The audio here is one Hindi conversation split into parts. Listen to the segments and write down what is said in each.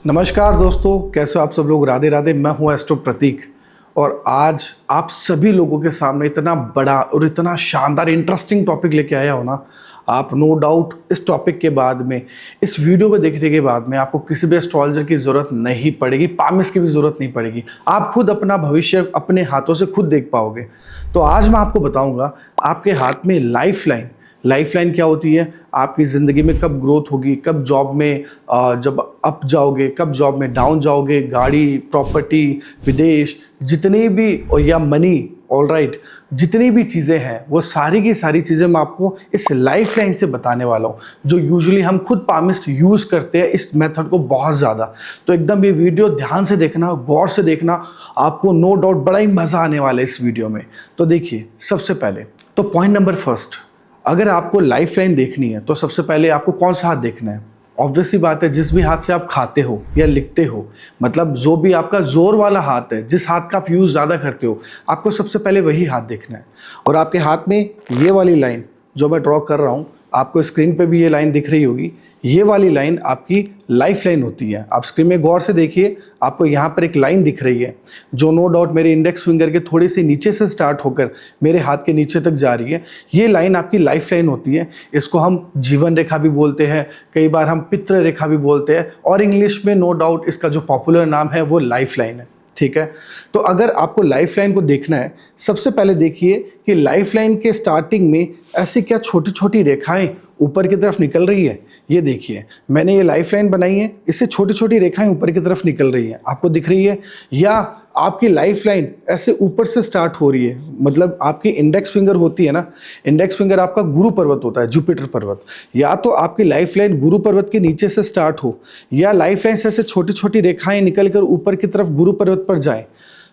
नमस्कार दोस्तों, कैसे हो आप सब लोग। राधे राधे। मैं हूं एस्ट्रो प्रतीक और आज आप सभी लोगों के सामने इतना बड़ा और इतना शानदार इंटरेस्टिंग टॉपिक लेके आया हो ना। आप नो डाउट इस टॉपिक के बाद में, इस वीडियो को देखने के बाद में आपको किसी भी एस्ट्रोलॉजर की ज़रूरत नहीं पड़ेगी, पामिस्ट की भी ज़रूरत नहीं पड़ेगी। आप खुद अपना भविष्य अपने हाथों से खुद देख पाओगे। तो आज मैं आपको बताऊंगा आपके हाथ में लाइफ लाइन क्या होती है, आपकी ज़िंदगी में कब ग्रोथ होगी, कब जॉब में जब अप जाओगे, कब जॉब में डाउन जाओगे, गाड़ी, प्रॉपर्टी, विदेश, जितनी भी या मनी, ऑलराइट, जितनी भी चीज़ें हैं वो सारी की सारी चीज़ें मैं आपको इस लाइफ लाइन से बताने वाला हूँ, जो यूजुअली हम खुद पामिस्ट यूज़ करते हैं इस मेथड को बहुत ज़्यादा। तो एकदम ये वीडियो ध्यान से देखना, गौर से देखना, आपको नो डाउट बड़ा ही मज़ा आने वाला है इस वीडियो में। तो देखिए, सबसे पहले तो पॉइंट नंबर फर्स्ट, अगर आपको लाइफ लाइन देखनी है तो सबसे पहले आपको कौन सा हाथ देखना है। ऑब्वियस सी बात है, जिस भी हाथ से आप खाते हो या लिखते हो, मतलब जो भी आपका जोर वाला हाथ है, जिस हाथ का आप यूज़ ज़्यादा करते हो, आपको सबसे पहले वही हाथ देखना है। और आपके हाथ में ये वाली लाइन जो मैं ड्रॉ कर रहा हूँ, आपको स्क्रीन पे भी ये लाइन दिख रही होगी, ये वाली लाइन आपकी लाइफ लाइन होती है। आप स्क्रीन में गौर से देखिए, आपको यहाँ पर एक लाइन दिख रही है जो नो डाउट मेरे इंडेक्स फिंगर के थोड़ी सी नीचे से स्टार्ट होकर मेरे हाथ के नीचे तक जा रही है। ये लाइन आपकी लाइफ लाइन होती है। इसको हम जीवन रेखा भी बोलते हैं, कई बार हम पितृ रेखा भी बोलते हैं, और इंग्लिश में नो डाउट इसका जो पॉपुलर नाम है वो लाइफ लाइन है। ठीक है, तो अगर आपको लाइफ लाइन को देखना है, सबसे पहले देखिए कि लाइफ लाइन के स्टार्टिंग में ऐसी क्या छोटी छोटी रेखाएं ऊपर की तरफ निकल रही है। ये देखिए, मैंने ये लाइफ लाइन बनाई है, इससे छोटी छोटी रेखाएं ऊपर की तरफ निकल रही हैं, आपको दिख रही है। या आपकी लाइफ लाइन ऐसे ऊपर से स्टार्ट हो रही है, मतलब आपकी इंडेक्स फिंगर होती है ना, इंडेक्स फिंगर आपका गुरु पर्वत होता है, जुपिटर पर्वत। या तो आपकी लाइफ लाइन गुरु पर्वत के नीचे से स्टार्ट हो, या लाइफ लाइन से ऐसे छोटी छोटी रेखाएं निकल कर ऊपर की तरफ गुरु पर्वत पर जाए।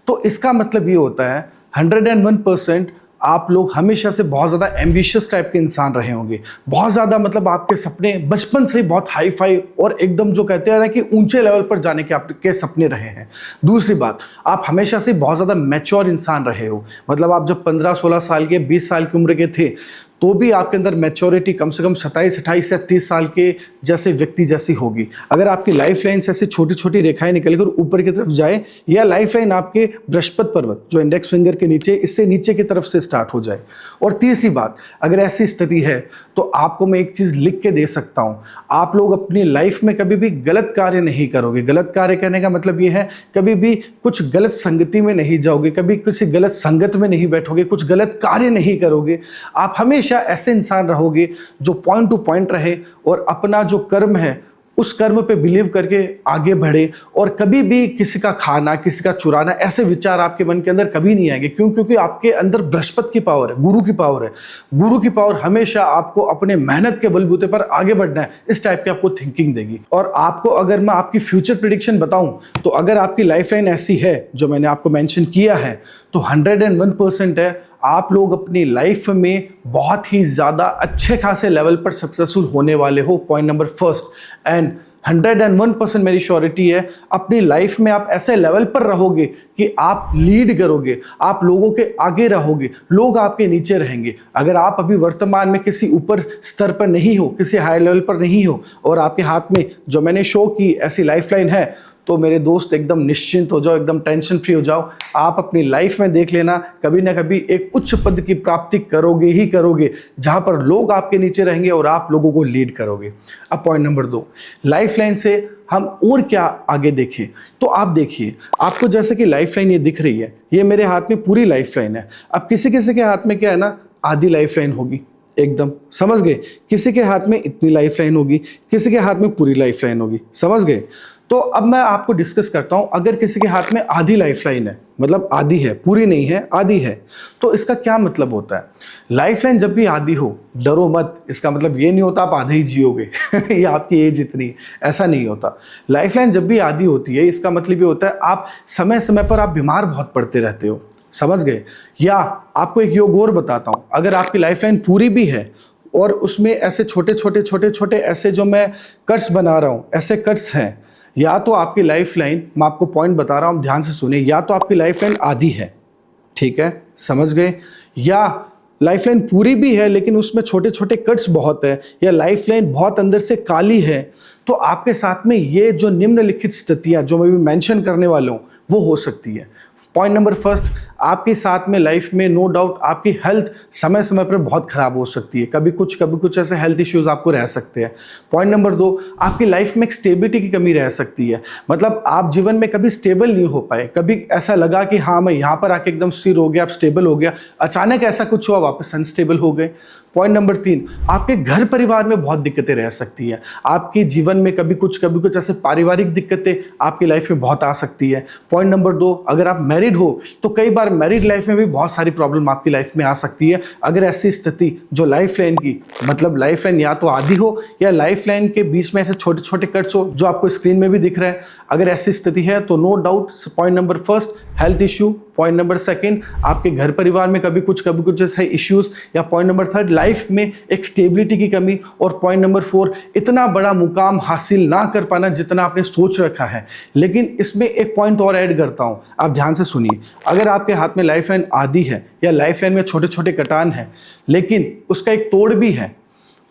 तो इसका मतलब ये होता है 101% आप लोग हमेशा से बहुत ज़्यादा एम्बिशियस टाइप के इंसान रहे होंगे। बहुत ज़्यादा, मतलब आपके सपने बचपन से ही बहुत हाई फाई और एकदम जो कहते हैं ना कि ऊंचे लेवल पर जाने के आपके सपने रहे हैं। दूसरी बात, आप हमेशा से बहुत ज़्यादा मैच्योर इंसान रहे हो, मतलब आप जब 15-16 साल के, 20 साल की उम्र के थे तो भी आपके अंदर मैच्योरिटी कम से कम 27-28 या 30 साल के जैसे व्यक्ति जैसी होगी। अगर आपकी लाइफ लाइन से ऐसी छोटी छोटी रेखाएं निकलकर ऊपर की तरफ जाए, या लाइफ लाइन आपके बृहस्पति पर्वत जो इंडेक्स फिंगर के नीचे, इससे नीचे की तरफ से स्टार्ट हो जाए। और तीसरी बात, अगर ऐसी स्थिति है तो आपको मैं एक चीज़ लिख के दे सकता हूँ, आप लोग अपनी लाइफ में कभी भी गलत कार्य नहीं करोगे। गलत कार्य करने का मतलब ये है, कभी भी कुछ गलत संगति में नहीं जाओगे, कभी किसी गलत संगत में नहीं बैठोगे, कुछ गलत कार्य नहीं करोगे। आप हमेशा ऐसे इंसान रहोगे जो पॉइंट टू पॉइंट रहे और अपना जो कर्म है उस कर्म पे बिलीव करके आगे बढ़े, और कभी भी किसी का खाना, किसी का चुराना, ऐसे विचार आपके मन के अंदर कभी नहीं आएंगे। क्यों? क्योंकि आपके अंदर बृहस्पति की पावर है, गुरु की पावर है। गुरु की पावर हमेशा आपको अपने मेहनत के बलबूते पर आगे बढ़ना है, इस टाइप की आपको थिंकिंग देगी। और आपको अगर मैं आपकी फ्यूचर प्रेडिक्शन बताऊं, तो अगर आपकी लाइफ लाइन ऐसी है जो मैंने आपको मेंशन किया है, तो 101% है आप लोग अपनी लाइफ में बहुत ही ज़्यादा अच्छे खासे लेवल पर सक्सेसफुल होने वाले हो। पॉइंट नंबर फर्स्ट, एंड 101% मेरी श्योरिटी है अपनी लाइफ में आप ऐसे लेवल पर रहोगे कि आप लीड करोगे, आप लोगों के आगे रहोगे, लोग आपके नीचे रहेंगे। अगर आप अभी वर्तमान में किसी ऊपर स्तर पर नहीं हो, किसी हाई लेवल पर नहीं हो, और आपके हाथ में जो मैंने शो की ऐसी लाइफ लाइन है, तो मेरे दोस्त एकदम निश्चिंत हो जाओ, एकदम टेंशन फ्री हो जाओ। आप अपनी लाइफ में देख लेना, कभी ना कभी एक उच्च पद की प्राप्ति करोगे ही करोगे, जहां पर लोग आपके नीचे रहेंगे और आप लोगों को लीड करोगे। अब पॉइंट नंबर 2, लाइफ लाइन से हम और क्या आगे देखें। तो आप देखिए, आपको जैसे कि लाइफ लाइन ये दिख रही है, ये मेरे हाथ में पूरी लाइफ लाइन है। अब किसी किसी के हाथ में क्या है ना, आधी लाइफ लाइन होगी, एकदम समझ गए। किसी के हाथ में इतनी लाइफ लाइन होगी, किसी के हाथ में पूरी लाइफ लाइन होगी, समझ गए। तो अब मैं आपको डिस्कस करता हूं, अगर किसी के हाथ में आधी लाइफ लाइन है, मतलब आधी है, पूरी नहीं है, आधी है, तो इसका क्या मतलब होता है। लाइफ लाइन जब भी आधी हो, डरो मत। इसका मतलब ये नहीं होता आप आधे ही जियोगे या आपकी एज इतनी, ऐसा नहीं होता। लाइफ लाइन जब भी आधी होती है, इसका मतलब ये होता है आप समय समय पर आप बीमार बहुत पड़ते रहते हो, समझ गए। या आपको एक योग और बताता हूं, अगर आपकी लाइफ लाइन पूरी भी है और उसमें ऐसे छोटे छोटे ऐसे जो मैं कट्स बना रहा हूं, ऐसे कट्स हैं, या तो आपकी लाइफ लाइन, मैं आपको पॉइंट बता रहा हूं, ध्यान से सुनिए, या तो आपकी लाइफ लाइन आधी है, ठीक है, समझ गए, या लाइफ लाइन पूरी भी है लेकिन उसमें छोटे छोटे कट्स बहुत है, या लाइफ लाइन बहुत अंदर से काली है, तो आपके साथ में ये जो निम्नलिखित स्थितियां जो मैं भी मेंशन करने वाला हूं वो हो सकती है। पॉइंट नंबर फर्स्ट, आपके साथ में लाइफ में नो डाउट आपकी हेल्थ समय समय पर बहुत खराब हो सकती है, कभी कुछ ऐसे हेल्थ इश्यूज आपको रह सकते हैं। पॉइंट नंबर दो, आपकी लाइफ में एक स्टेबिलिटी की कमी रह सकती है, मतलब आप जीवन में कभी स्टेबल नहीं हो पाए, कभी ऐसा लगा कि हाँ मैं यहाँ पर आके एकदम स्थिर हो गया, आप स्टेबल हो गया, अचानक ऐसा कुछ हुआ वापस अनस्टेबल हो गए। पॉइंट नंबर तीन, आपके घर परिवार में बहुत दिक्कतें रह सकती है, आपके जीवन में कभी कुछ ऐसे पारिवारिक दिक्कतें आपकी लाइफ में बहुत आ सकती है। पॉइंट नंबर दो, अगर आप मैरिड हो तो कई बार मैरिड लाइफ में भी बहुत सारी प्रॉब्लम आपकी लाइफ में आ सकती है। अगर ऐसी स्थिति जो लाइफ लाइन की, मतलब लाइफ लाइन या तो आधी हो या लाइफ लाइन के बीच में ऐसे छोटे छोटे कट्स हो जो आपको स्क्रीन में भी दिख रहा है, अगर ऐसी स्थिति है तो no doubt point number first health issue, point number second आपके घर परिवार में कभी कुछ ऐसे इश्यूज, या पॉइंट नंबर थर्ड लाइफ में एक स्टेबिलिटी की कमी, और पॉइंट नंबर फोर इतना बड़ा मुकाम हासिल ना कर पाना जितना आपने सोच रखा है। लेकिन इसमें एक पॉइंट और ऐड करता हूं, आप ध्यान से सुनिए। अगर आपके हाथ में लाइफ लाइन आधी है या लाइफ लाइन में छोटे छोटे कटान है, लेकिन उसका एक तोड़ भी है।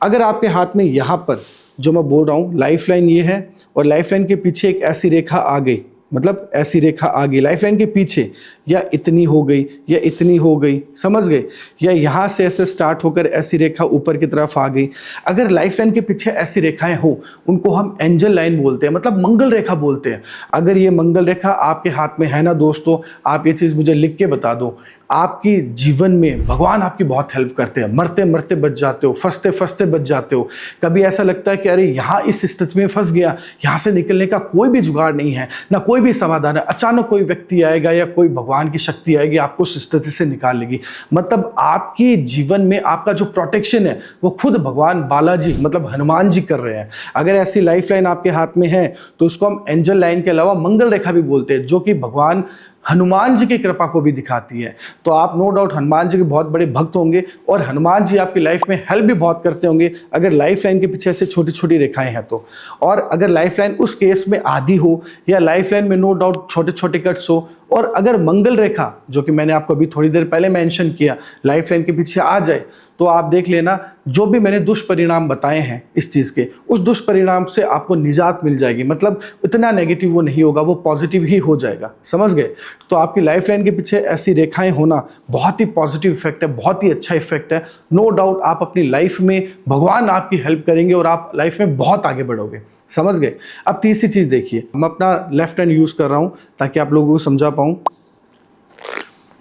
अगर आपके हाथ में यहाँ पर जो मैं बोल रहा हूँ लाइफ लाइन ये है और लाइफ लाइन के पीछे एक ऐसी रेखा आ गई, मतलब ऐसी रेखा आ गई लाइफ लाइन के पीछे, या इतनी हो गई या इतनी हो गई, समझ गए, या यहाँ से ऐसे स्टार्ट होकर ऐसी रेखा ऊपर की तरफ आ गई। अगर लाइफ लाइन के पीछे ऐसी रेखाएं हो उनको हम एंजल लाइन बोलते हैं, मतलब मंगल रेखा बोलते हैं। अगर ये मंगल रेखा आपके हाथ में है ना दोस्तों, आप ये चीज़ मुझे लिख के बता दो, आपकी जीवन में भगवान आपकी बहुत हेल्प करते हैं। मरते मरते बच जाते हो, फंसते फंसते बच जाते हो। कभी ऐसा लगता है कि अरे यहाँ इस स्थिति में फंस गया, यहाँ से निकलने का कोई भी जुगाड़ नहीं है, ना कोई भी समाधान है, अचानक कोई व्यक्ति आएगा या कोई भगवान की शक्ति आएगी आपको उस स्थिति से निकाल लेगी। मतलब आपकी जीवन में आपका जो प्रोटेक्शन है वो खुद भगवान बालाजी मतलब हनुमान जी कर रहे हैं। अगर ऐसी लाइफ लाइन आपके हाथ में है तो उसको हम एंजल लाइन के अलावा मंगल रेखा भी बोलते हैं, जो कि भगवान हनुमान जी की कृपा को भी दिखाती है। तो आप नो डाउट हनुमान जी के बहुत बड़े भक्त होंगे और हनुमान जी आपकी लाइफ में हेल्प भी बहुत करते होंगे अगर लाइफ लाइन के पीछे ऐसे छोटी छोटी रेखाएं हैं तो। और अगर लाइफ लाइन उस केस में आधी हो या लाइफ लाइन में नो डाउट छोटे छोटे कट्स हो, और अगर मंगल रेखा जो कि मैंने आपको अभी थोड़ी देर पहले मेंशन किया लाइफ लाइन के पीछे आ जाए, तो आप देख लेना जो भी मैंने दुष्परिणाम बताए हैं इस चीज़ के, उस दुष्परिणाम से आपको निजात मिल जाएगी। मतलब इतना नेगेटिव वो नहीं होगा, वो पॉजिटिव ही हो जाएगा, समझ गए। तो आपकी लाइफ लाइन के पीछे ऐसी रेखाएं होना बहुत ही पॉजिटिव इफेक्ट है, बहुत ही अच्छा इफेक्ट है। नो डाउट आप अपनी लाइफ में भगवान आपकी हेल्प करेंगे और आप लाइफ में बहुत आगे बढ़ोगे, समझ गए। अब तीसरी चीज़ देखिए, मैं अपना लेफ्ट हैंड यूज़ कर रहा हूँ ताकि आप लोगों को समझा पाऊँ।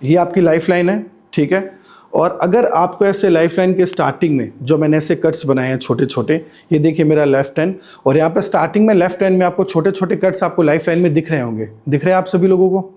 ये आपकी लाइफ लाइन है, ठीक है। और अगर आपको ऐसे लाइफ लाइन के स्टार्टिंग में जो मैंने ऐसे कट्स बनाए हैं छोटे छोटे, ये देखिए मेरा लेफ्ट हैंड, और यहाँ पर स्टार्टिंग में लेफ्ट हैंड में आपको छोटे छोटे कट्स आपको लाइफ लाइन में दिख रहे होंगे, दिख रहे हैं आप सभी लोगों को।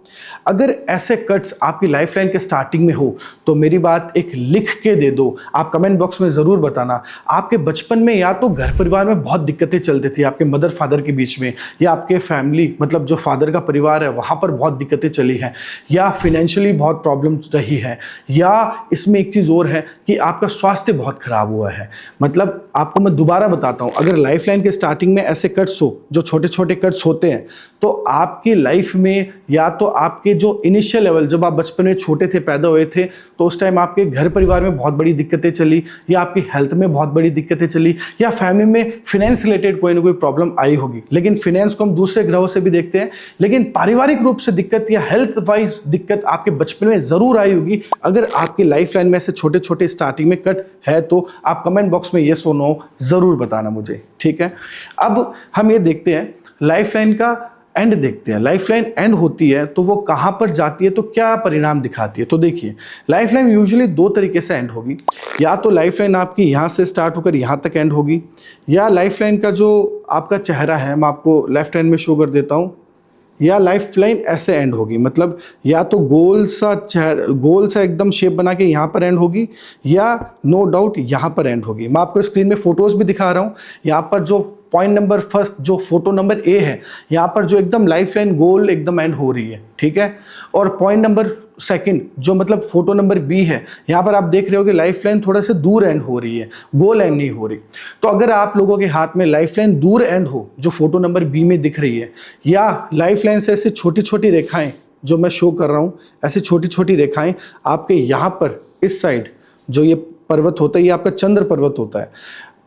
अगर ऐसे कट्स आपकी लाइफ लाइन के स्टार्टिंग में हो तो मेरी बात एक लिख के दे दो, आप कमेंट बॉक्स में ज़रूर बताना। आपके बचपन में या तो घर परिवार में बहुत दिक्कतें चलती थी आपके मदर फादर के बीच में, या आपके फैमिली मतलब जो फादर का परिवार है वहाँ पर बहुत दिक्कतें चली हैं, या फिनेंशियली बहुत प्रॉब्लम रही है, या इसमें एक चीज़ और है कि आपका स्वास्थ्य बहुत खराब हुआ है। मतलब आपको मैं दोबारा बताता हूँ, अगर लाइफ लाइन के स्टार्टिंग में ऐसे कट्स हो जो छोटे छोटे कट्स होते हैं तो आपकी लाइफ में या तो आपके जो इनिशियल लेवल जब आप बचपन में छोटे थे, पैदा हुए थे, तो उस टाइम आपके घर परिवार में बहुत बड़ी दिक्कतें चली, या आपकी हेल्थ में बहुत बड़ी दिक्कतें चली, या फैमिली में फिनेंस रिलेटेड कोई ना कोई प्रॉब्लम आई होगी। लेकिन फिनेंस को हम दूसरे ग्रहों से भी देखते हैं, लेकिन पारिवारिक रूप से दिक्कत या हेल्थ वाइज दिक्कत आपके बचपन में ज़रूर आई होगी। अगर आपकी लाइफ लाइन में ऐसे छोटे छोटे स्टार्टिंग में कट है तो आप कमेंट बॉक्स में येस और नो ज़रूर बताना मुझे, ठीक है। अब हम ये देखते हैं लाइफ लाइन का एंड देखते हैं। लाइफ लाइन एंड होती है तो वो कहाँ पर जाती है, तो क्या परिणाम दिखाती है। तो देखिए लाइफ लाइन यूजुअली दो तरीके से एंड होगी, या तो लाइफ लाइन आपकी यहाँ से स्टार्ट होकर यहाँ तक एंड होगी, या लाइफ लाइन का जो आपका चेहरा है मैं आपको लेफ्ट हैंड में शो कर देता हूँ, या लाइफ लाइन ऐसे एंड होगी। मतलब या तो गोल सा एकदम शेप बना के यहाँ पर एंड होगी, या नो डाउट यहाँ पर एंड होगी। मैं आपको स्क्रीन में फोटोज़ भी दिखा रहा हूँ। यहाँ पर जो पॉइंट नंबर फर्स्ट जो फोटो नंबर ए है, यहाँ पर जो एकदम लाइफ लाइन गोल एकदम एंड हो रही है, ठीक है। और पॉइंट नंबर सेकंड जो मतलब फोटो नंबर बी है, यहाँ पर आप देख रहे हो कि लाइफ लाइन थोड़ा सा दूर एंड हो रही है, गोल एंड नहीं हो रही। तो अगर आप लोगों के हाथ में लाइफ लाइन दूर एंड हो जो फोटो नंबर बी में दिख रही है, या लाइफ लाइन से ऐसी छोटी छोटी रेखाएं जो मैं शो कर रहा हूँ, ऐसी छोटी छोटी रेखाएं आपके यहाँ पर इस साइड जो ये पर्वत होता है, ये आपका चंद्र पर्वत होता है,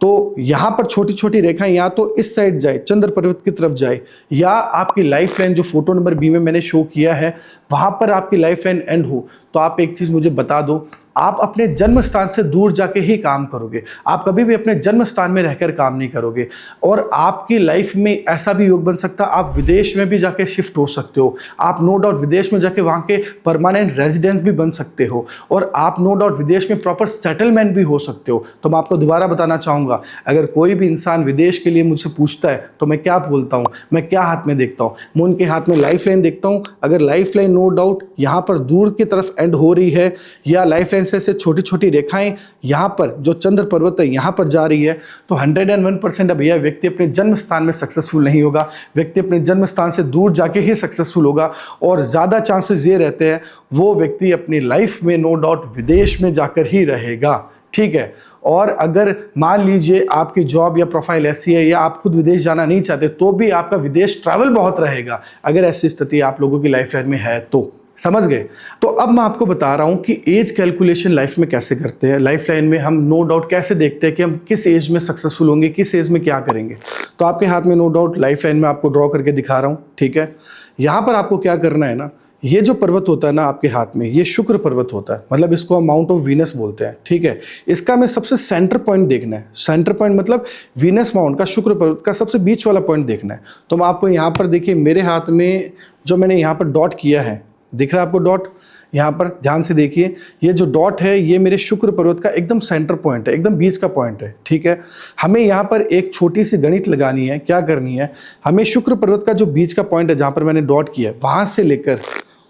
तो यहाँ पर छोटी छोटी रेखाएं या तो इस साइड जाए, चंद्र पर्वत की तरफ जाए, या आपकी लाइफ लाइन जो फोटो नंबर बी में मैंने शो किया है वहां पर आपकी लाइफ लाइन एंड हो। तो आप एक चीज मुझे बता दो, आप अपने जन्म स्थान से दूर जाके ही काम करोगे, आप कभी भी अपने जन्म स्थान में रहकर काम नहीं करोगे। और आपकी लाइफ में ऐसा भी योग बन सकता है, आप विदेश में भी जाके शिफ्ट हो सकते हो, आप नो डाउट विदेश में जाके वहाँ के परमानेंट रेजिडेंस भी बन सकते हो, और आप नो डाउट विदेश में प्रॉपर सेटलमेंट भी हो सकते हो। तो मैं आपको दोबारा बताना चाहूँगा, अगर कोई भी इंसान विदेश के लिए मुझसे पूछता है तो मैं क्या बोलता हूँ, मैं क्या हाथ में देखता हूँ, मैं उनके हाथ में लाइफ लाइन देखता हूँ। अगर लाइफ लाइन नो डाउट यहाँ पर दूर की तरफ एंड हो रही है, या लाइफ लाइन से छोटी छोटी रेखाएं यहाँ पर जो चंद्र पर्वत है यहाँ पर जा रही है, तो 101% अब यह व्यक्ति अपने जन्म स्थान में सक्सेसफुल नहीं होगा, व्यक्ति अपने जन्म स्थान से दूर जाके ही सक्सेसफुल होगा। और ज़्यादा चांसेस ये रहते हैं वो व्यक्ति अपनी लाइफ में नो डाउट विदेश में जाकर ही रहेगा, ठीक है। और अगर मान लीजिए आपकी जॉब या प्रोफाइल ऐसी है या आप खुद विदेश जाना नहीं चाहते, तो भी आपका विदेश ट्रैवल बहुत रहेगा, अगर ऐसी स्थिति आप लोगों की लाइफ लाइन में है तो। समझ गए? तो अब मैं आपको बता रहा हूं कि एज कैलकुलेशन लाइफ में कैसे करते हैं, लाइफ लाइन में हम नो डाउट कैसे देखते हैं कि हम किस एज में सक्सेसफुल होंगे, किस एज में क्या करेंगे। तो आपके हाथ में नो डाउट लाइफ लाइन में आपको ड्रॉ करके दिखा रहा हूं, ठीक है। यहां पर आपको क्या करना है ना, ये जो पर्वत होता है ना आपके हाथ में, ये शुक्र पर्वत होता है, मतलब इसको हम माउंट ऑफ वीनस बोलते हैं, ठीक है। इसका हमें सबसे सेंटर पॉइंट देखना है, सेंटर पॉइंट मतलब वीनस माउंट का, शुक्र पर्वत का सबसे बीच वाला पॉइंट देखना है। तो मैं आपको यहाँ पर देखिए, मेरे हाथ में जो मैंने यहाँ पर डॉट किया है, दिख रहा है आपको डॉट, यहाँ पर ध्यान से देखिए, ये जो डॉट है ये मेरे शुक्र पर्वत का एकदम सेंटर पॉइंट है, एकदम बीच का पॉइंट है, ठीक है। हमें यहाँ पर एक छोटी सी गणित लगानी है, क्या करनी है, हमें शुक्र पर्वत का जो बीच का पॉइंट है जहाँ पर मैंने डॉट किया है, वहाँ से लेकर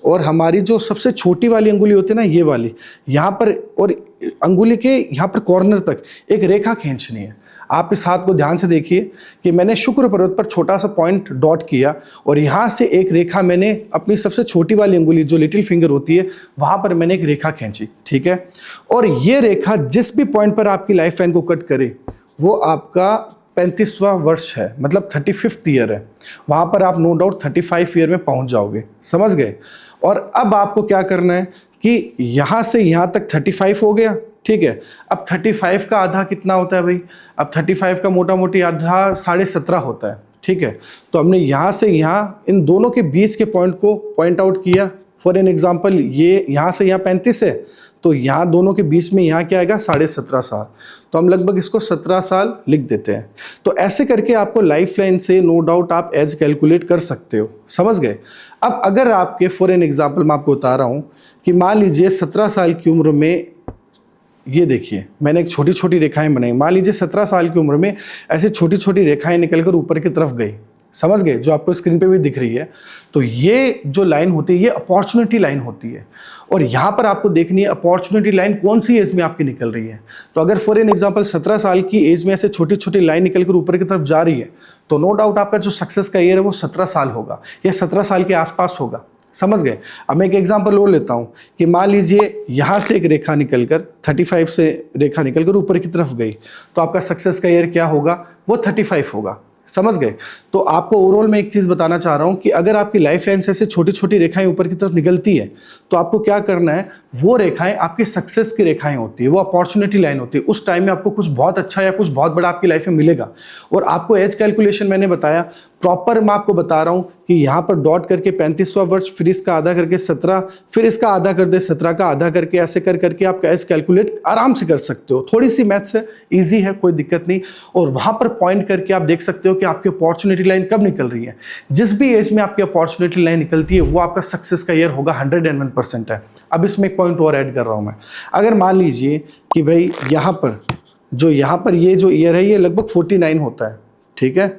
और हमारी जो सबसे छोटी वाली अंगुली होती है ना, ये वाली, यहाँ पर और अंगुली के यहाँ पर कॉर्नर तक एक रेखा खींचनी है। आप इस हाथ को ध्यान से देखिए कि मैंने शुक्र पर्वत पर छोटा सा पॉइंट डॉट किया, और यहाँ से एक रेखा मैंने अपनी सबसे छोटी वाली अंगुली जो लिटिल फिंगर होती है वहाँ पर मैंने एक रेखा खींची, ठीक है। और ये रेखा जिस भी पॉइंट पर आपकी लाइफ लाइन को कट करे वो आपका 35वां वर्ष है, मतलब 35th ईयर है, वहाँ पर आप नो डाउट 35 ईयर में पहुँच जाओगे। समझ गए? और अब आपको क्या करना है कि यहाँ से यहाँ तक 35 हो गया, ठीक है। अब 35 का आधा कितना होता है भाई, अब 35 का मोटा मोटी आधा 17.5 होता है, ठीक है। तो हमने यहाँ से यहाँ इन दोनों के बीच के पॉइंट को पॉइंट आउट किया। फॉर एन एग्जांपल, ये यहाँ से यहाँ 35 है, तो यहाँ दोनों के बीच में यहाँ क्या आएगा, 17.5 साल। तो हम लगभग इसको 17 साल लिख देते हैं। तो ऐसे करके आपको लाइफ लाइन से नो डाउट आप एज कैलकुलेट कर सकते हो। समझ गए? अब अगर आपके फॉर एन एग्जांपल मैं आपको बता रहा हूँ कि मान लीजिए 17 साल की उम्र में, ये देखिए मैंने एक छोटी छोटी रेखाएं बनाई, मान लीजिए 17 साल की उम्र में ऐसे छोटी छोटी रेखाएं निकलकर ऊपर की तरफ गई। समझ गए? जो आपको स्क्रीन पे भी दिख रही है। तो ये जो लाइन होती है ये अपॉर्चुनिटी लाइन होती है, और यहाँ पर आपको देखनी है अपॉर्चुनिटी लाइन कौन सी एज में आपकी निकल रही है। तो अगर फॉर एन एग्जांपल 17 साल की एज में ऐसे छोटी छोटी लाइन निकलकर ऊपर की तरफ जा रही है, तो नो डाउट आपका जो सक्सेस का ईयर है वो 17 साल होगा या 17 साल के आसपास होगा। समझ गए? अब मैं एक एग्जांपल और लेता हूँ कि मान लीजिए यहाँ से एक रेखा निकलकर 35 से रेखा निकलकर ऊपर की तरफ गई, तो आपका सक्सेस का ईयर क्या होगा, वो 35 होगा। समझ गए? तो आपको ओवरऑल मैं एक चीज़ बताना चाह रहा हूँ कि अगर आपकी लाइफ लाइन से ऐसे छोटी छोटी रेखाएं ऊपर की तरफ निकलती है, तो आपको क्या करना है, वो रेखाएं आपकी सक्सेस की रेखाएं होती है, वो अपॉर्चुनिटी लाइन होती है। उस टाइम में आपको कुछ बहुत अच्छा या कुछ बहुत बड़ा आपकी लाइफ में मिलेगा। और आपको एज कैलकुलेशन मैंने बताया प्रॉपर, मैं आपको बता रहा हूँ कि यहाँ पर डॉट करके 35वां वर्ष, फिर इसका आधा करके 17, फिर इसका आधा कर दे 17 का आधा करके, ऐसे कर करके आप एज कैलकुलेट आराम से कर सकते हो। थोड़ी सी मैथ्स है, ईजी है, कोई दिक्कत नहीं। और वहाँ पर पॉइंट करके आप देख सकते हो कि आपकी अपॉर्चुनिटी लाइन कब निकल रही है। जिस भी एज में आपकी अपॉर्चुनिटी लाइन निकलती है वो आपका सक्सेस का ईयर होगा, 101% है। अब इसमें एक पॉइंट और ऐड कर रहा हूँ मैं। अगर मान लीजिए कि भाई यहाँ पर ये जो ईयर है ये लगभग 49 होता है, ठीक है।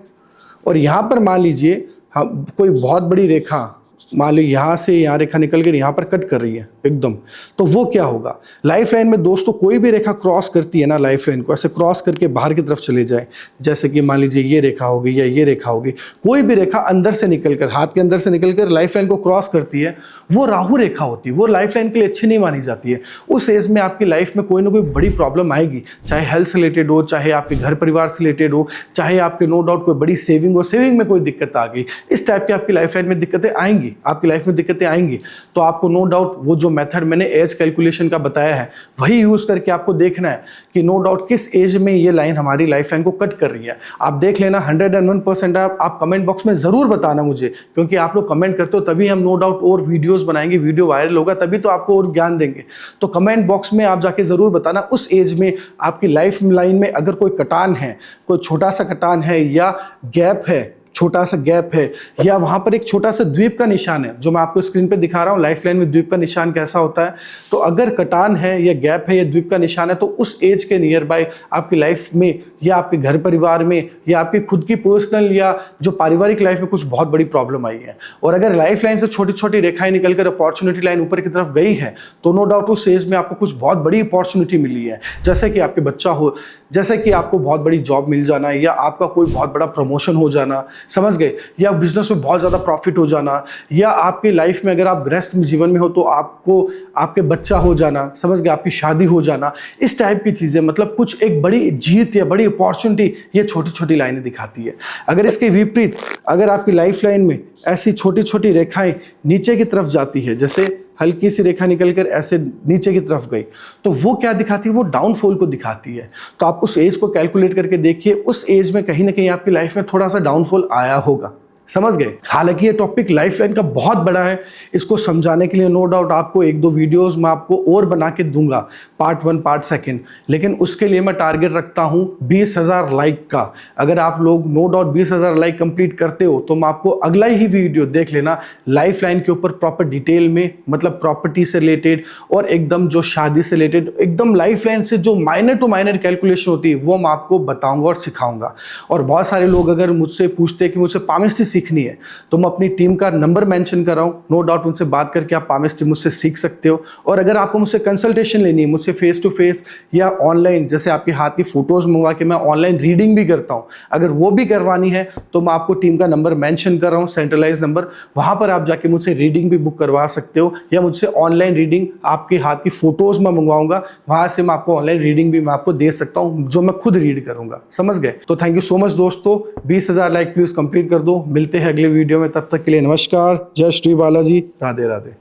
और यहाँ पर मान लीजिए हम कोई बहुत बड़ी रेखा, मान लीजिए यहाँ से यहाँ रेखा निकल कर यहाँ पर कट कर रही है एकदम, तो वो क्या होगा, लाइफ लाइन में दोस्तों कोई भी रेखा क्रॉस करती है ना, लाइफ लाइन को ऐसे क्रॉस करके बाहर की तरफ चले जाए, जैसे कि मान लीजिए ये रेखा होगी या ये रेखा होगी, कोई भी रेखा अंदर से निकलकर, हाथ के अंदर से निकलकर लाइफ लाइन को क्रॉस करती है, वो राहु रेखा होती है, वो लाइफ लाइन के लिए अच्छी नहीं मानी जाती है। उस एज में आपकी लाइफ में कोई ना कोई बड़ी प्रॉब्लम आएगी, चाहे हेल्थ से रिलेटेड हो, चाहे आपके घर परिवार से रिलेटेड हो, चाहे आपके नो डाउट कोई बड़ी सेविंग हो, सेविंग में कोई दिक्कत आ गई, इस टाइप की आपकी लाइफ लाइन में दिक्कतें आएंगी। आपकी लाइफ में दिक्कतें आएंगी, तो आपको नो डाउट वो जो मेथड मैंने एज कैलकुलेशन का बताया है वही यूज़ करके आपको देखना है कि नो डाउट किस एज में ये लाइन हमारी लाइफ लाइन को कट कर रही है। आप देख लेना 101% आप कमेंट बॉक्स में ज़रूर बताना मुझे, क्योंकि आप लोग कमेंट करते हो तभी हम नो डाउट और वीडियोज़ बनाएंगे, वीडियो वायरल होगा तभी तो आपको और ज्ञान देंगे। तो कमेंट बॉक्स में आप जाके ज़रूर बताना उस एज में आपकी लाइफ लाइन में अगर कोई कटान है, कोई छोटा सा कटान है या गैप है, छोटा सा गैप है, या वहां पर एक छोटा सा द्वीप का निशान है जो मैं आपको स्क्रीन पे दिखा रहा हूं, लाइफ लाइन में द्वीप का निशान कैसा होता है। तो अगर कटान है या गैप है या द्वीप का निशान है तो उस एज के नियर बाय आपकी लाइफ में या आपके घर परिवार में या आपकी खुद की पर्सनल या जो पारिवारिक लाइफ में कुछ बहुत बड़ी प्रॉब्लम आई है। और अगर लाइफ लाइन से छोटी छोटी रेखाएं निकलकर अपॉर्चुनिटी लाइन ऊपर की तरफ गई है तो नो डाउट उस एज में आपको कुछ बहुत बड़ी अपॉर्चुनिटी मिली है, जैसे कि आपके बच्चा हो, जैसे कि आपको बहुत बड़ी जॉब मिल जाना या आपका कोई बहुत बड़ा प्रमोशन हो जाना, समझ गए, या बिजनेस में बहुत ज़्यादा प्रॉफिट हो जाना, या आपकी लाइफ में अगर आप गृहस्थ जीवन में हो तो आपको आपके बच्चा हो जाना, समझ गए, आपकी शादी हो जाना, इस टाइप की चीज़ें, मतलब कुछ एक बड़ी जीत या बड़ी अपॉर्चुनिटी ये छोटी छोटी लाइनें दिखाती है। अगर इसके विपरीत अगर आपकी लाइफ लाइन में ऐसी छोटी छोटी रेखाएं नीचे की तरफ जाती है, जैसे हल्की सी रेखा निकलकर ऐसे नीचे की तरफ गई, तो वो क्या दिखाती है, वो डाउनफॉल को दिखाती है। तो आप उस एज को कैलकुलेट करके देखिए, उस एज में कहीं ना कहीं आपकी लाइफ में थोड़ा सा डाउनफॉल आया होगा, समझ गए। हालांकि ये टॉपिक लाइफ लाइन का बहुत बड़ा है, इसको समझाने के लिए नो डाउट आपको एक दो वीडियोस मैं आपको और बना के दूंगा, पार्ट 1 पार्ट 2, लेकिन उसके लिए मैं टारगेट रखता हूं 20,000 लाइक का। अगर आप लोग नो डाउट 20,000 लाइक कंप्लीट करते हो तो मैं आपको अगला ही वीडियो देख लेना लाइफ लाइन के ऊपर प्रॉपर डिटेल में, मतलब प्रॉपर्टी से रिलेटेड और एकदम जो शादी से रिलेटेड, एकदम लाइफ लाइन से जो माइनर टू माइनर कैलकुलेशन होती है वो मैं आपको बताऊंगा और सिखाऊंगा। और बहुत सारे लोग अगर मुझसे पूछते हैं कि मुझसे पामिस्ट्री सीखनी है तो मैं अपनी टीम का नंबर मेंशन कर रहा हूं, नो डाउट उनसे बात करके आप पामिस्ट्री मुझसे सीख सकते हो। और अगर आपको मुझसे कंसल्टेशन लेनी है, मुझसे फेस टू फेस या ऑनलाइन, जैसे आपके हाथ की फोटोज मंगवा के मैं ऑनलाइन रीडिंग भी करता हूं, अगर वो भी करवानी है तो मैं आपको टीम का नंबर मेंशन कर रहा हूं, सेंट्रलाइज नंबर, वहां पर आप जाके मुझसे रीडिंग भी बुक करवा सकते हो, या मुझसे ऑनलाइन रीडिंग आपके हाथ की फोटोज मैं मंगवाऊंगा, वहां से मैं आपको ऑनलाइन रीडिंग भी मैं आपको दे सकता हूं जो मैं खुद रीड करूंगा, समझ गए। तो थैंक यू सो मच दोस्तों, 20,000 लाइक प्लीज कंप्लीट कर दो। मिलते हैं अगले वीडियो में, तब तक के लिए नमस्कार, जय श्री बालाजी, राधे राधे।